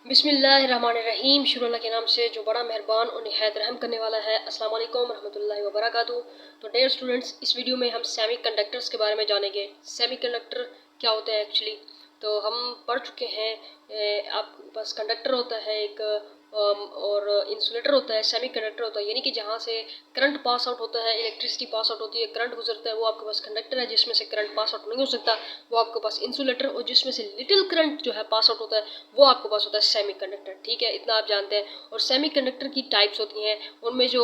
बिस्मिल्लाहिर्रहमानिर्रहीम। शुरू अल्लाह के नाम से जो बड़ा मेहरबान और निहायत रहम करने वाला है। अस्सलाम वालेकुम रहमतुल्लाहि व बरकातुहू। तो डियर स्टूडेंट्स, इस वीडियो में हम सेमी कंडक्टर्स के बारे में जानेंगे। सेमी कंडक्टर क्या होता है एक्चुअली। तो हम पढ़ चुके हैं, आपके पास कंडक्टर होता है एक, और इंसुलेटर होता है, सेमी कंडक्टर होता है, यानी कि जहाँ से करंट पास आउट होता है, इलेक्ट्रिसिटी पास आउट होती है, करंट गुजरता है, वो आपके पास कंडक्टर है। जिसमें से करंट पास आउट नहीं हो सकता वो आपके पास इंसुलेटर, और जिसमें से लिटिल करंट जो है पास आउट होता है वो आपके पास होता है सेमी कंडक्टर। ठीक है, इतना आप जानते हैं। और सेमी कंडक्टर की टाइप्स होती हैं, उनमें जो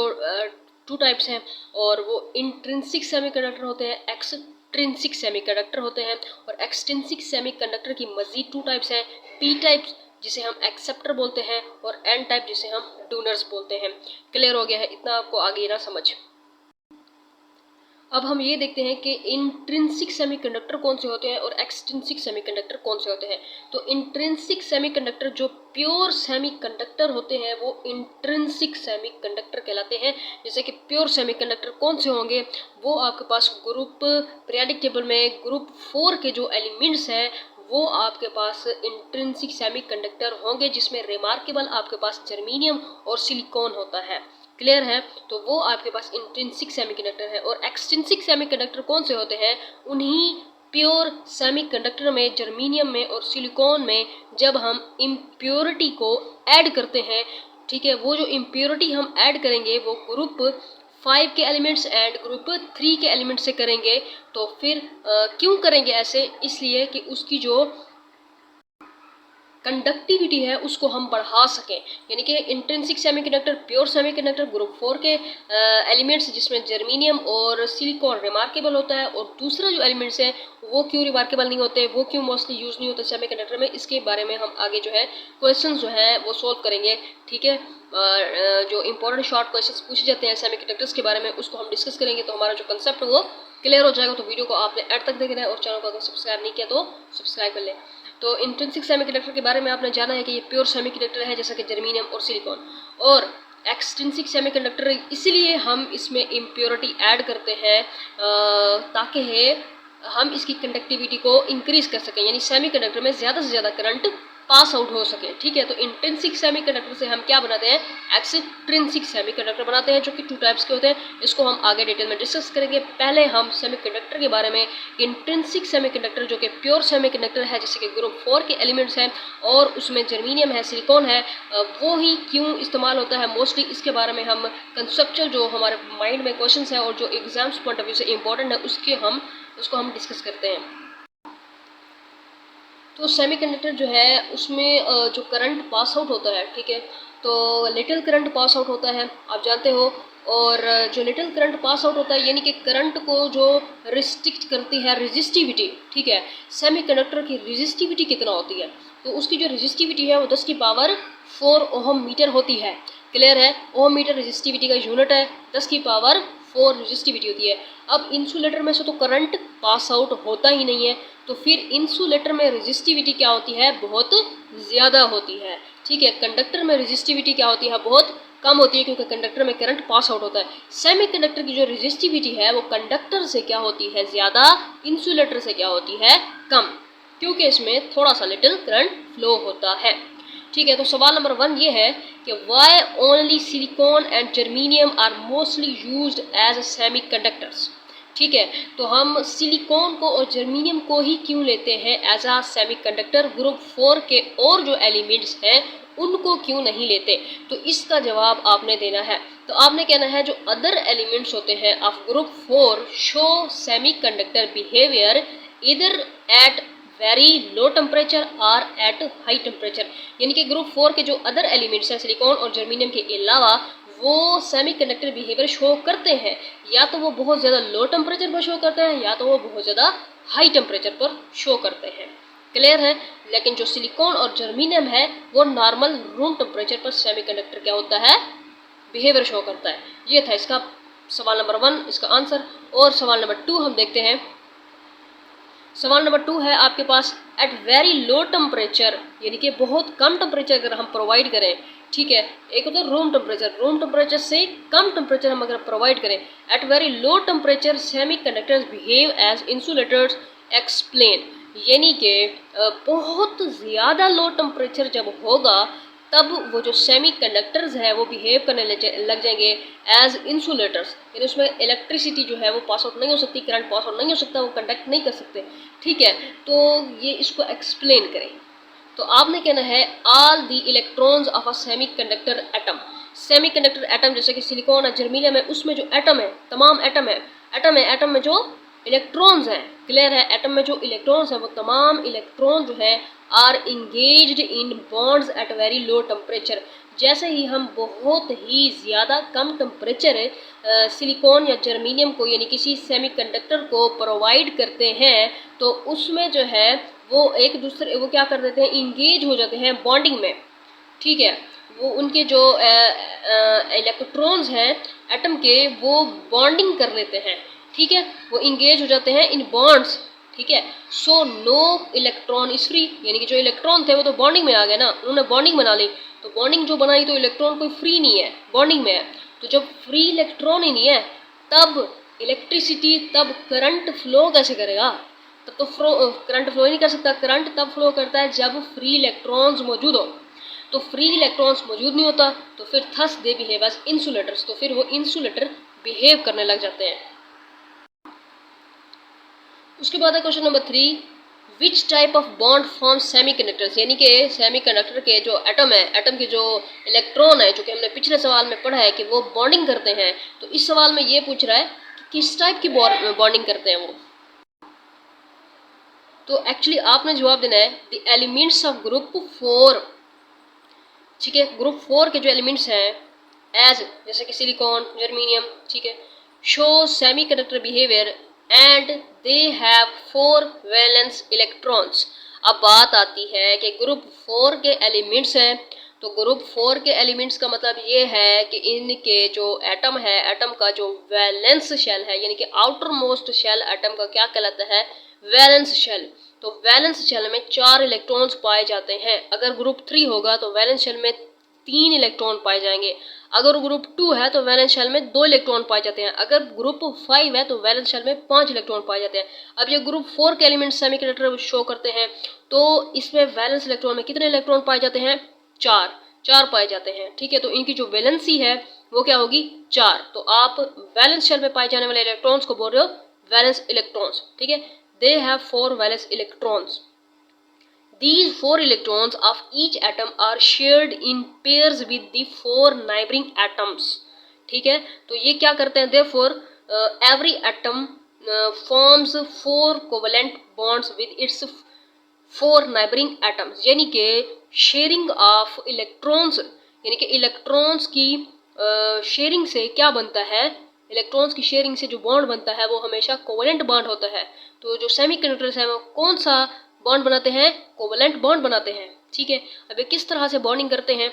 2 टाइप्स हैं, और वो इंट्रिंसिक सेमी कंडक्टर होते हैं, एक्सट्रिंसिक सेमी कंडक्टर होते हैं। और एक्सट्रिंसिक सेमी कंडक्टर की मजीद 2 टाइप्स हैं, पी टाइप जिसे हम एक्सेप्टर बोलते हैं, और एन टाइप जिसे हम डोनर्स बोलते हैं। क्लियर हो गया है, इतना आपको आगे ना समझ। अब हम ये देखते हैं कि इंट्रिंसिक सेमीकंडक्टर कौन से होते हैं और एक्सट्रिंसिक सेमीकंडक्टर कौन से होते हैं। तो इंट्रिंसिक सेमीकंडक्टर जो प्योर सेमीकंडक्टर होते हैं वो इंट्रिंसिक सेमीकंडक्टर कहलाते हैं। जैसे कि प्योर सेमीकंडक्टर कौन से होंगे, वो आपके पास ग्रुप पीरियोडिक टेबल में ग्रुप 4 के जो एलिमेंट्स हैं वो आपके पास इंट्रिंसिक सेमीकंडक्टर होंगे, जिसमें रिमार्केबल आपके पास जर्मेनियम और सिलिकॉन होता है। क्लियर है, तो वो आपके पास इंट्रिंसिक सेमीकंडक्टर है। और एक्सट्रिंसिक सेमीकंडक्टर कौन से होते हैं, उन्हीं प्योर सेमीकंडक्टर में जर्मेनियम में और सिलिकॉन में जब हम इम्प्योरिटी को ऐड करते हैं, ठीक है, वो जो इम्प्योरिटी हम ऐड करेंगे वो ग्रुप 5 के एलिमेंट्स एंड ग्रुप 3 के एलिमेंट से करेंगे। तो फिर क्यों करेंगे ऐसे, इसलिए कि उसकी जो कंडक्टिविटी है उसको हम बढ़ा सकें। यानी कि intrinsic semiconductor pure semiconductor group 4 के एलिमेंट्स जिसमें जर्मेनियम और सिलिकॉन रिमार्केबल होता है, और दूसरा जो एलिमेंट्स है वो क्यों रिमार्केबल नहीं होते, वो क्यों मोस्टली यूज़ नहीं होते सेमीकंडक्टर में, इसके बारे में हम आगे जो है क्वेश्चन जो है वो सोल्व करेंगे। ठीक है, जो इंपॉर्टेंट शॉर्ट क्वेश्चन पूछे जाते हैं सेमीकंडक्टर्स के बारे में उसको हम डिस्कस करेंगे। तो हमारा जो कंसेप्ट है वो क्लियर हो जाएगा। तो वीडियो को आपने एंड तक देखना है, और चैनल को अगर सब्सक्राइब नहीं किया तो सब्सक्राइब कर लें। तो इंट्रिंसिक सेमीकंडक्टर के बारे में आपने जाना है कि ये प्योर सेमीकंडक्टर है, जैसा कि जर्मेनियम और सिलिकॉन। और एक्सट्रिंसिक सेमीकंडक्टर इसलिए हम इसमें इम्प्योरिटी ऐड करते हैं ताकि हम इसकी कंडक्टिविटी को इंक्रीज कर सकें, यानी सेमीकंडक्टर में ज़्यादा से ज़्यादा करंट पास आउट हो सके। ठीक है, तो इंट्रिंसिक सेमीकंडक्टर से हम क्या बनाते हैं, एक्सट्रिंसिक सेमीकंडक्टर बनाते हैं, जो कि 2 टाइप्स के होते हैं। इसको हम आगे डिटेल में डिस्कस करेंगे। पहले हम सेमीकंडक्टर के बारे में, इंट्रिंसिक सेमीकंडक्टर जो कि प्योर सेमीकंडक्टर है, जैसे कि ग्रुप 4 के एलिमेंट्स हैं और उसमें जर्मेनियम है, सिलिकॉन है, वो ही क्यों इस्तेमाल होता है मोस्टली, इसके बारे में हम कंसेप्चुअल जो हमारे माइंड में क्वेश्चन है और जो एग्जाम्स पॉइंट ऑफ व्यू से इंपॉर्टेंट है उसको हम डिस्कस करते हैं। तो सेमीकंडक्टर जो है उसमें जो करंट पास आउट होता है, ठीक है, तो लिटिल करंट पास आउट होता है, आप जानते हो। और जो लिटिल करंट पास आउट होता है यानी कि करंट को जो रिस्ट्रिक्ट करती है रेजिस्टिविटी, ठीक है, सेमीकंडक्टर की रेजिस्टिविटी कितना होती है, तो उसकी जो रेजिस्टिविटी है वो 10 की पावर 4 ओहम मीटर होती है। क्लियर है, ओहम मीटर रेजिस्टिविटी का यूनिट है, 10 की पावर 4 रेजिस्टिविटी होती है। अब इंसुलेटर में से तो करंट पास आउट होता ही नहीं है, तो फिर इंसुलेटर में रेजिस्टिविटी क्या होती है, बहुत ज़्यादा होती है। ठीक है, कंडक्टर में रेजिस्टिविटी क्या होती है, बहुत कम होती है, क्योंकि कंडक्टर में करंट पास आउट होता है। सेमीकंडक्टर की जो रेजिस्टिविटी है वो कंडक्टर से क्या होती है, ज़्यादा, इंसुलेटर से क्या होती है, कम, क्योंकि इसमें थोड़ा सा लिटिल करंट फ्लो होता है। ठीक है, तो सवाल नंबर 1 ये है कि why only silicon and germanium are mostly used as semiconductors. ठीक है, तो हम सिलिकॉन को और जर्मेनियम को ही क्यों लेते हैं एज आ सेमी कंडक्टर, ग्रुप 4 के और जो एलिमेंट्स हैं उनको क्यों नहीं लेते। तो इसका जवाब आपने देना है। तो आपने कहना है जो अदर एलिमेंट्स होते हैं of group 4 show semi conductor behaviour इधर एट वेरी लो टेम्परेचर और एट हाई टेम्परेचर। यानी कि ग्रुप 4 के जो अदर एलिमेंट्स हैं सिलिकॉन और जर्मेनियम के अलावा वो सेमीकंडक्टर बिहेवियर शो करते हैं, या तो वो बहुत ज़्यादा लो टेम्परेचर पर शो करते हैं या तो वो बहुत ज़्यादा हाई टेम्परेचर पर शो करते हैं। क्लियर है, लेकिन जो सिलिकॉन और जर्मेनियम है वो नॉर्मल रूम टेम्परेचर पर सेमीकंडक्टर क्या होता है, बिहेवियर शो करता है। ये था इसका सवाल नंबर 1, इसका आंसर। और सवाल नंबर 2 हम देखते हैं। सवाल नंबर 2 है आपके पास एट वेरी लो टेम्परेचर, यानी कि बहुत कम टेम्परेचर अगर हम प्रोवाइड करें, ठीक है, एक होता है रूम टेम्परेचर से कम टेम्परेचर हम अगर प्रोवाइड करें, at very low temperature semiconductors behave as insulators explain. यानी कि बहुत ज़्यादा लो टेम्परेचर जब होगा तब वो जो सेमी कंडक्टर्स है वो बिहेव करने लग जाएंगे एज इंसुलेटर्स, यानी उसमें इलेक्ट्रिसिटी जो है वो पास आउट नहीं हो सकती, करंट पास आउट नहीं हो सकता, वो कंडक्ट नहीं कर सकते। ठीक है, तो ये इसको एक्सप्लेन करें तो आपने कहना है all the electrons of a semi conductor atom. Semi conductor atom जैसे कि सिलिकॉन है, जर्मीनियम है, उसमें जो एटम है, तमाम एटम है, एटम में जो इलेक्ट्रॉन्स हैं, क्लियर है, एटम में जो इलेक्ट्रॉन्स हैं वो तमाम इलेक्ट्रॉन जो है are engaged in bonds at very low temperature. जैसे ही हम बहुत ही ज़्यादा कम टेम्परेचर सिलिकॉन या जर्मीनियम को यानी किसी सेमीकंडक्टर को प्रोवाइड करते हैं तो उसमें जो है वो एक दूसरे वो क्या कर देते हैं, इंगेज हो जाते हैं बॉन्डिंग में। ठीक है, वो उनके जो इलेक्ट्रॉन्स हैं एटम के वो बॉन्डिंग कर लेते हैं। ठीक है, वो इंगेज हो जाते हैं इन बॉन्ड्स। ठीक है, so no electron is free, यानी कि जो इलेक्ट्रॉन थे वो तो बॉन्डिंग में आ गए ना, उन्होंने बॉन्डिंग बना ली, तो बॉन्डिंग जो बनाई तो इलेक्ट्रॉन कोई फ्री नहीं है, बॉन्डिंग में है। तो जब फ्री इलेक्ट्रॉन ही नहीं है तब इलेक्ट्रिसिटी, तब करंट फ्लो कैसे करेगा? तब तो करंट फ्लो ही नहीं कर सकता। करंट तब फ्लो करता है जब फ्री इलेक्ट्रॉन्स मौजूद हो, तो फ्री इलेक्ट्रॉन्स मौजूद नहीं होता तो फिर thus they behave as insulators, तो फिर वो इंसुलेटर बिहेव करने लग जाते हैं। उसके बाद है question number 3, which type of bond form semi conductors, यानी कि सेमी कंडक्टर के जो एटम है, एटम के जो इलेक्ट्रॉन है, जो कि हमने पिछले सवाल में पढ़ा है कि वो बॉन्डिंग करते हैं, तो इस सवाल में ये पूछ रहा है कि किस टाइप की बॉन्डिंग करते हैं वो। तो एक्चुअली आपने जवाब देना है द एलिमेंट्स ऑफ ग्रुप 4। ठीक है, ग्रुप 4 के जो एलिमेंट्स हैं एज जैसे कि सिलिकॉन, जर्मीनियम, ठीक है, show semi conductor behaviour and they have 4 valence electrons. अब बात आती है कि ग्रुप 4 के एलिमेंट्स हैं, तो ग्रुप 4 के एलिमेंट्स का मतलब ये है कि इनके जो एटम है, एटम का जो वैलेंस शेल है, यानी कि आउटर मोस्ट शेल एटम का क्या कहलाता है, वैलेंस शेल। तो वैलेंस शेल में 4 इलेक्ट्रॉन्स पाए जाते हैं। अगर ग्रुप 3 होगा तो वैलेंस शेल में 3 इलेक्ट्रॉन पाए जाएंगे। अगर ग्रुप 2 है तो वैलेंस शेल में 2 इलेक्ट्रॉन पाए जाते हैं। अगर ग्रुप 5 है तो वैलेंस शेल में 5 इलेक्ट्रॉन पाए जाते हैं। अब ये ग्रुप 4 के एलिमेंट सेमीकंडक्टर शो करते हैं, तो इसमें वैलेंस इलेक्ट्रॉन में कितने इलेक्ट्रॉन पाए जाते हैं, 4 पाए जाते हैं। ठीक है, तो इनकी जो वैलेंसी है वो क्या होगी, 4। तो आप वैलेंस शेल में पाए जाने वाले इलेक्ट्रॉन्स को बोल रहे हो वैलेंस इलेक्ट्रॉन्स। ठीक है, they have 4 valence electrons. These 4 electrons of each atom are shared in pairs with the 4 neighboring atoms. ठीक है, तो ये क्या करते हैं, therefore every atom forms 4 covalent bonds with its 4 neighboring atoms, यानी कि शेयरिंग ऑफ इलेक्ट्रॉन्स, यानी कि इलेक्ट्रॉन्स की शेयरिंग से क्या बनता है, इलेक्ट्रॉन्स की शेयरिंग से जो बॉन्ड बनता है वो हमेशा कोवेलेंट बॉन्ड होता है। तो जो सेमीकंडक्टर्स हैं वो कौन सा बॉन्ड बनाते हैं, कोवेलेंट बॉन्ड बनाते हैं। ठीक है, अब ये किस तरह से बॉन्डिंग करते हैं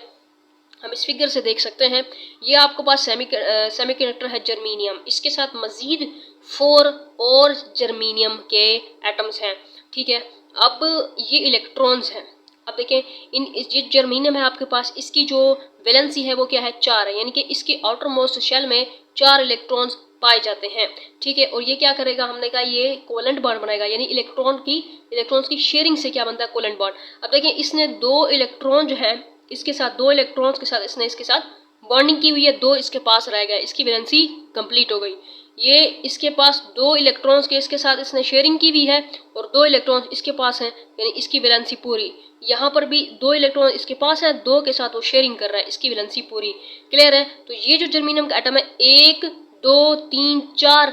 हम इस फिगर से देख सकते हैं। ये आपके पास सेमीकंडक्टर है जर्मीनियम, इसके साथ मजीद 4 और जर्मीनियम के एटम्स हैं। ठीक है, अब ये इलेक्ट्रॉन्स हैं। अब देखें जिस जर्मीनियम है आपके पास, इसकी जो वैलेंसी है वो क्या है, 4 है, यानी कि इसकी आउटर मोस्ट शेल में 4 इलेक्ट्रॉन्स पाए जाते हैं। ठीक है, और ये क्या करेगा, हमने कहा ये कोवेलेंट बॉन्ड बनाएगा, यानी इलेक्ट्रॉन्स की शेयरिंग से क्या बनता है, कोवेलेंट बॉन्ड। अब देखें इसने 2 इलेक्ट्रॉन जो है इसके साथ, 2 इलेक्ट्रॉन्स के साथ इसने इसके साथ बॉन्डिंग की हुई है, 2 इसके पास रह गए, इसकी वैलेंसी कंप्लीट हो गई। ये इसके पास 2 इलेक्ट्रॉन्स के इसके साथ इसने शेयरिंग की हुई है और 2 इलेक्ट्रॉन्स इसके पास हैं, यानी इसकी वैलेंसी पूरी। यहाँ पर भी 2 इलेक्ट्रॉन इसके पास है, 2 के साथ वो शेयरिंग कर रहा है, इसकी वैलेंसी पूरी। क्लियर है, तो ये जो जर्मीनियम का एटम है 1 2 3 4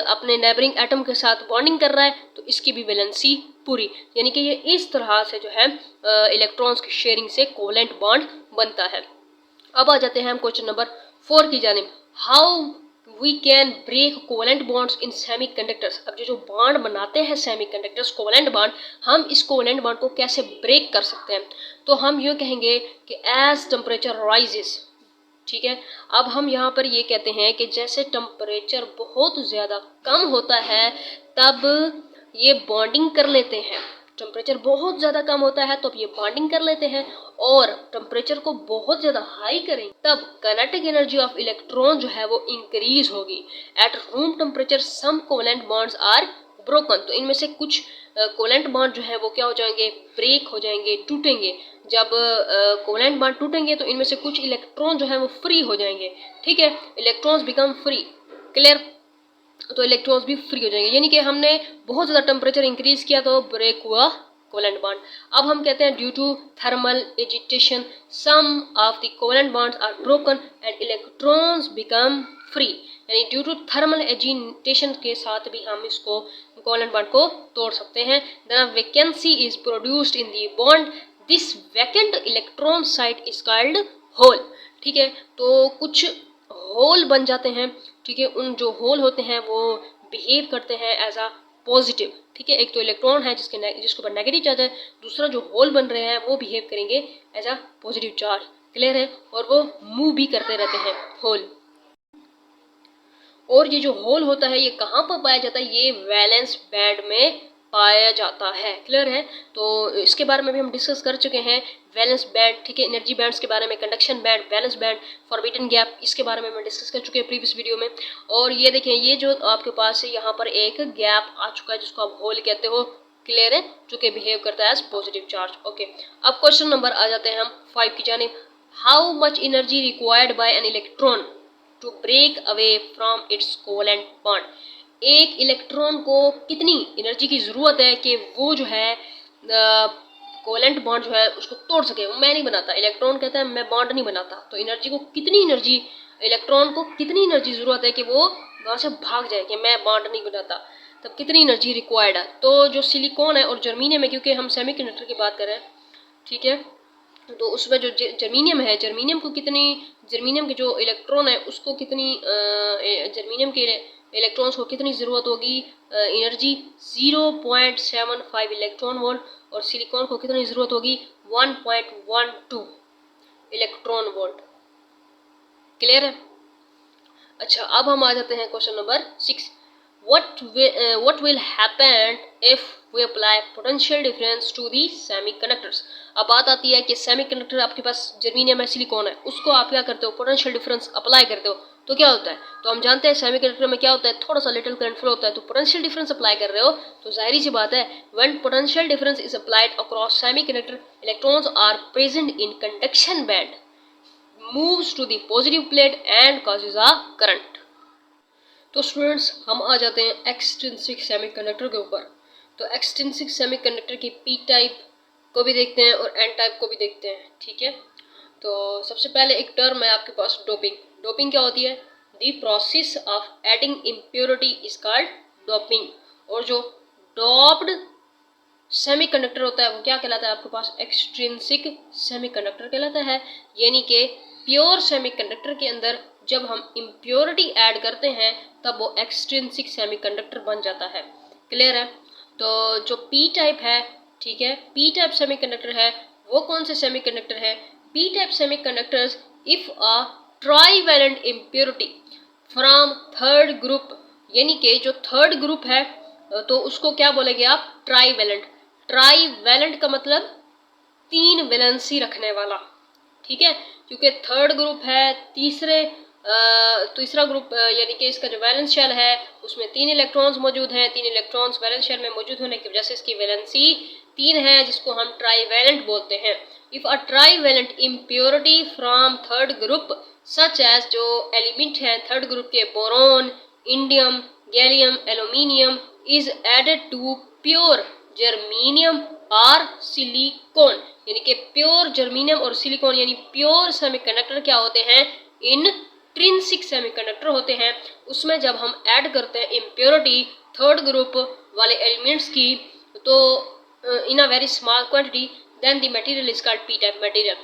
अपने नेबरिंग एटम के साथ बॉन्डिंग कर रहा है, तो इसकी भी वैलेंसी पूरी, यानी कि ये इस तरह से जो है इलेक्ट्रॉन्स की शेयरिंग से कोवेलेंट बॉन्ड बनता है। अब आ जाते हैं हम क्वेश्चन नंबर 4 की जानिब, how we can break covalent bonds in semiconductors. अब जो बॉन्ड बनाते हैं सेमीकंडक्टर्स, कोवेलेंट बॉन्ड, हम इस कोवेलेंट बॉन्ड को कैसे ब्रेक कर सकते हैं। तो हम ये कहेंगे कि एज टेम्परेचर राइजेस। ठीक है, अब हम यहाँ पर ये कहते हैं कि जैसे टेम्परेचर बहुत ज़्यादा कम होता है तब ये बॉन्डिंग कर लेते हैं। टेम्परेचर बहुत ज़्यादा कम होता है तो अब ये बॉन्डिंग कर लेते हैं, और टेम्परेचर को बहुत ज़्यादा हाई करें तब काइनेटिक एनर्जी ऑफ इलेक्ट्रॉन जो है वो इंक्रीज होगी। At room temperature some covalent bonds are broken, तो इनमें से कुछ कोवेलेंट बॉन्ड जो है वो क्या हो जाएंगे, ब्रेक हो जाएंगे, टूटेंगे। जब कोवेलेंट बॉन्ड टूटेंगे तो इनमें से कुछ इलेक्ट्रॉन जो है वो फ्री हो जाएंगे, ठीक है, इलेक्ट्रॉन्स बिकम फ्री, क्लियर। तो इलेक्ट्रॉन्स भी फ्री हो जाएंगे, यानी कि हमने बहुत ज़्यादा टेम्परेचर इंक्रीज किया तो ब्रेक हुआ कोवेलेंट बॉन्ड। अब हम कहते हैं due to thermal agitation some of the covalent bonds are broken and electrons become free, यानी ड्यू टू थर्मल एजिटेशन के साथ भी हम इसको कोवेलेंट बॉन्ड को तोड़ सकते हैं। Then vacancy is produced in the bond, this vacant electron site is called hole, ठीक है। तो कुछ होल बन जाते हैं, ठीक है, उन जो होल होते हैं वो बिहेव करते हैं एज अ पॉजिटिव, ठीक है। एक तो इलेक्ट्रॉन है जिसके ऊपर नेगेटिव चार्ज है, दूसरा जो होल बन रहे हैं वो बिहेव करेंगे as a positive charge, clear है, और वो मूव भी करते रहते हैं होल। और ये जो होल होता है ये कहाँ पर पाया जाता है, ये वैलेंस बैंड में पाया जाता है, क्लियर है। तो इसके बारे में भी हम डिस्कस कर चुके हैं, वैलेंस बैंड, ठीक है, एनर्जी बैंड्स के बारे में, conduction band, valence band, forbidden gap, इसके बारे में हम डिस्कस कर चुके हैं प्रीवियस वीडियो में। और ये देखें, ये जो आपके पास है यहाँ पर एक गैप आ चुका है जिसको आप होल कहते हो, क्लियर है, जो कि बिहेव करता है एज पॉजिटिव चार्ज, ओके। अब क्वेश्चन नंबर आ जाते हैं हम 5 की जानिब। How much energy required by an electron to break away from its covalent bond, एक इलेक्ट्रॉन को कितनी एनर्जी की ज़रूरत है कि वो जो है कोवेलेंट बॉन्ड जो है उसको तोड़ सके। मैं नहीं बनाता, इलेक्ट्रॉन कहता है मैं बॉन्ड नहीं बनाता, तो एनर्जी को कितनी एनर्जी, इलेक्ट्रॉन को कितनी एनर्जी ज़रूरत है कि वो वहाँ से भाग जाए कि मैं बॉन्ड नहीं बनाता, तब कितनी एनर्जी रिक्वायर्ड है। तो जो सिलिकॉन है और जर्मीनियम है, क्योंकि हम सेमीकंडक्टर की बात कर रहे हैं, ठीक है, तो उसमें जो जर्मीनियम है, जर्मीनियम को कितनी, जर्मीनियम के जो इलेक्ट्रॉन है उसको कितनी, जर्मीनियम के इलेक्ट्रॉन्स को कितनी ज़रूरत होगी एनर्जी, 0.75 इलेक्ट्रॉन वोल्ट, और सिलिकॉन को कितनी ज़रूरत होगी 1.12 इलेक्ट्रॉन वोल्ट, क्लियर है। अच्छा, अब हम आ जाते हैं question number 6। what will happen if we apply potential difference to the semiconductors। अब बात आती है कि सेमीकंडक्टर आपके पास जर्मीनियम है, सिलिकॉन है, उसको आप क्या करते हो, पोटेंशियल डिफरेंस अप्लाई करते हो, तो क्या होता है, तो हम जानते हैं सेमीकंडक्टर में क्या होता है, थोड़ा सा लिटिल करंट फ्लो होता है, तो पोटेंशियल डिफरेंस अप्लाई कर रहे हो तो जाहिर सी बात है when potential difference is applied across semiconductor electrons are present in conduction band, moves to the positive plate and causes a current. तो स्टूडेंट्स हम आ जाते हैं एक्सट्रिंसिक सेमीकंडक्टर के ऊपर। तो एक्सट्रिंसिक सेमीकंडक्टर की पी टाइप को भी देखते हैं और एन टाइप को भी देखते हैं, ठीक है। तो सबसे पहले एक टर्म है आपके पास डोपिंग। डोपिंग क्या होती है, the process of adding impurity is called doping. और जो डोप्ड सेमीकंडक्टर होता है वो क्या कहलाता है आपके पास, एक्सट्रिंसिक सेमीकंडक्टर कहलाता है। यानी कि प्योर सेमीकंडक्टर के अंदर जब हम इम्प्योरिटी ऐड करते हैं तब वो एक्सट्रिंसिक सेमीकंडक्टर बन जाता है, क्लियर है। तो जो पी टाइप है, ठीक है, पी टाइप सेमीकंडक्टर है, वो कौन से सेमीकंडक्टर है, P type semiconductors if a trivalent impurity from third group, यानी कि जो थर्ड ग्रुप है तो उसको क्या बोलेंगे आप, ट्राईवैलेंट। ट्राईवैलेंट का मतलब 3 वैलेंसी रखने वाला, ठीक है, क्योंकि थर्ड ग्रुप है, तीसरा ग्रुप यानी कि इसका जो वैलेंस शेल है उसमें 3 इलेक्ट्रॉन्स मौजूद हैं, 3 इलेक्ट्रॉन्स वैलेंस शेल में मौजूद होने की वजह से इसकी वैलेंसी 3 है, जिसको हम ट्राईवैलेंट बोलते हैं। If a trivalent impurity from third group such as, जो एलिमेंट हैं थर्ड ग्रुप के, boron, indium, gallium, aluminium is added to pure germanium और सिलिकॉन, यानी कि प्योर जर्मीनियम और सिलिकॉन यानी प्योर सेमीकंडक्टर क्या होते हैं, इंट्रिंसिक सेमीकंडक्टर होते हैं। उसमें जब हम ऐड करते हैं इम्प्योरिटी थर्ड ग्रुप वाले एलिमेंट्स की, तो in a very small quantity, then the material is called P type material.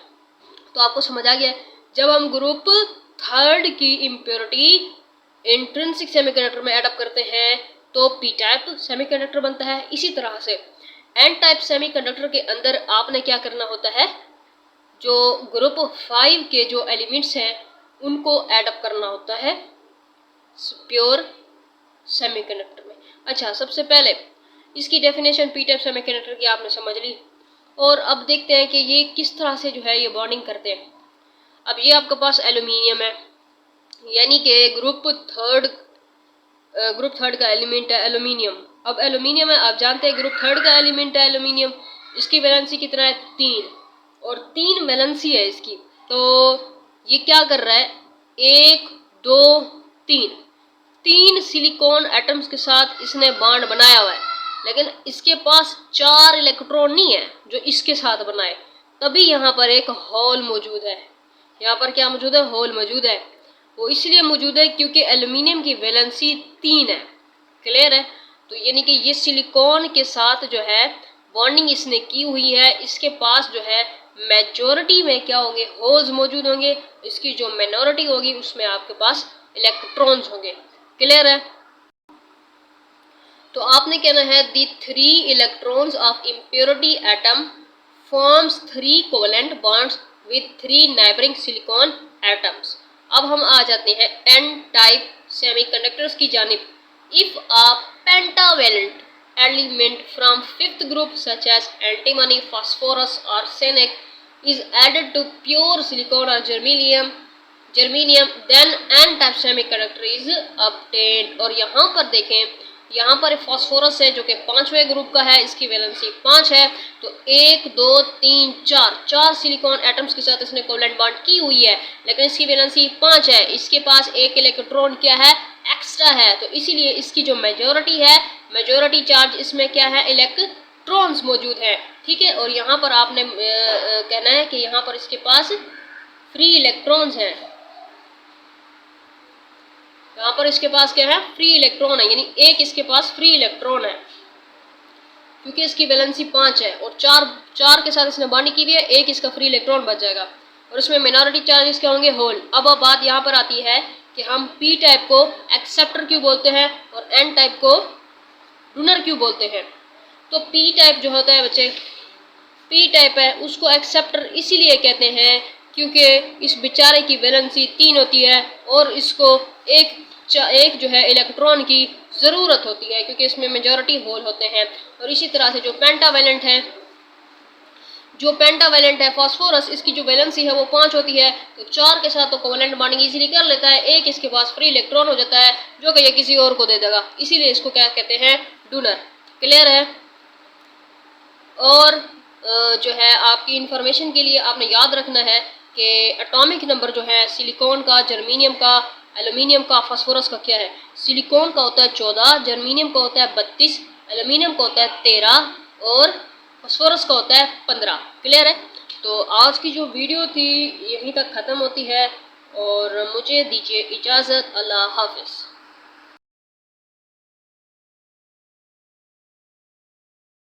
तो आपको समझ आ गया, जब हम ग्रुप थर्ड की इम्प्योरिटी इंट्रिंसिक सेमीकंडक्टर में ऐड करते हैं तो पी टाइप सेमीकंडक्टर बनता है। इसी तरह से एन टाइप सेमीकंडक्टर के अंदर आपने क्या करना होता है, जो ग्रुप 5 के जो एलिमेंट्स हैं उनको ऐड अप करना होता है प्योर सेमीकंडक्टर में। अच्छा, सबसे पहले इसकी डेफिनेशन पी टाइप सेमीकंडक्टर की आपने समझ ली, और अब देखते हैं कि ये किस तरह से जो है ये बॉन्डिंग करते हैं। अब ये आपके पास एल्यूमिनियम है, यानी कि ग्रुप थर्ड का एलिमेंट है एल्यूमिनियम, अब एल्यूमिनियम है, आप जानते हैं ग्रुप थर्ड का एलिमेंट है एल्यूमिनियम, इसकी वैलेंसी कितना है 3, और 3 वैलेंसी है इसकी। तो ये क्या कर रहा है, 1 2 3, 3 सिलिकॉन एटम्स के साथ इसने बॉन्ड बनाया हुआ है, लेकिन इसके पास 4 इलेक्ट्रॉन नहीं है जो इसके साथ बनाए, तभी यहाँ पर एक होल मौजूद है। यहाँ पर क्या मौजूद है, होल मौजूद है। वो इसलिए मौजूद है क्योंकि एल्यूमिनियम की वैलेंसी 3 है। क्लियर है? तो यानी कि ये सिलिकॉन के साथ जो है बॉन्डिंग इसने की हुई है, इसके पास जो है मेजॉरिटी में क्या होंगे, होल्स मौजूद होंगे, इसकी जो माइनॉरिटी होगी उसमें आपके पास इलेक्ट्रॉन्स होंगे। क्लियर है? तो आपने कहना है दी 3 electrons of impurity atom forms 3 covalent bonds with 3 neighbouring silicon atoms. अब हम आ जाते हैं एन टाइप सेमीकंडक्टर्स की जानिब। If a pentavalent element from 5th group such as antimony, phosphorus or arsenec is added to pure silicon or germanium then n type semiconductor is obtained। और यहाँ पर देखें, यहाँ पर फास्फोरस है जो कि 5वें ग्रुप का है, इसकी वैलेंसी 5 है। तो 1 2 3 4 सिलिकॉन एटम्स के साथ इसने कोवेलेंट बॉन्ड की हुई है, लेकिन इसकी वैलेंसी 5 है। इसके पास एक इलेक्ट्रॉन क्या है, एक्स्ट्रा है, तो इसीलिए इसकी जो मेजॉरिटी है, मेजॉरिटी चार्ज इसमें क्या है, इलेक्ट्रॉन्स मौजूद है। ठीक है? और यहाँ पर आपने कहना है कि यहाँ पर इसके पास फ्री इलेक्ट्रॉन्स हैं, यहाँ पर इसके पास क्या है, फ्री इलेक्ट्रॉन है, यानी एक इसके पास फ्री इलेक्ट्रॉन है क्योंकि इसकी वैलेंसी 5 है और 4 के साथ इसने बॉन्डिंग की हुई है, एक इसका फ्री इलेक्ट्रॉन बच जाएगा और इसमें माइनॉरिटी चार्जेस क्या होंगे, होल। अब बात यहाँ पर आती है कि हम पी टाइप को एक्सेप्टर क्यों बोलते हैं और एन टाइप को डोनर क्यों बोलते हैं। तो पी टाइप जो होता है बच्चे, पी टाइप है उसको एक्सेप्टर इसीलिए कहते हैं क्योंकि इस बेचारे की वैलेंसी 3 होती है और इसको एक जो है इलेक्ट्रॉन की ज़रूरत होती है क्योंकि इसमें मेजॉरिटी होल होते हैं। और इसी तरह से जो पेंटावेलेंट है, फास्फोरस, इसकी जो वैलेंसी है वो 5 होती है, तो 4 के साथ तो कोवेलेंट बॉन्डिंग इजीली कर लेता है, एक इसके पास फ्री इलेक्ट्रॉन हो जाता है जो कि ये किसी और को दे देगा, इसीलिए इसको क्या कहते हैं, डोनर। क्लियर है? और जो है आपकी इंफॉर्मेशन के लिए आपने याद रखना है कि एटॉमिक नंबर जो है सिलिकॉन का, जर्मीनियम का, एल्यूमिनियम का, फास्फोरस का क्या है। सिलिकॉन का होता है 14, जर्मीनियम का होता है 32, एल्यूमिनियम का होता है 13 और फास्फोरस का होता है 15। क्लियर है? तो आज की जो वीडियो थी यहीं तक ख़त्म होती है और मुझे दीजिए इजाज़त। अल्लाह हाफिज़।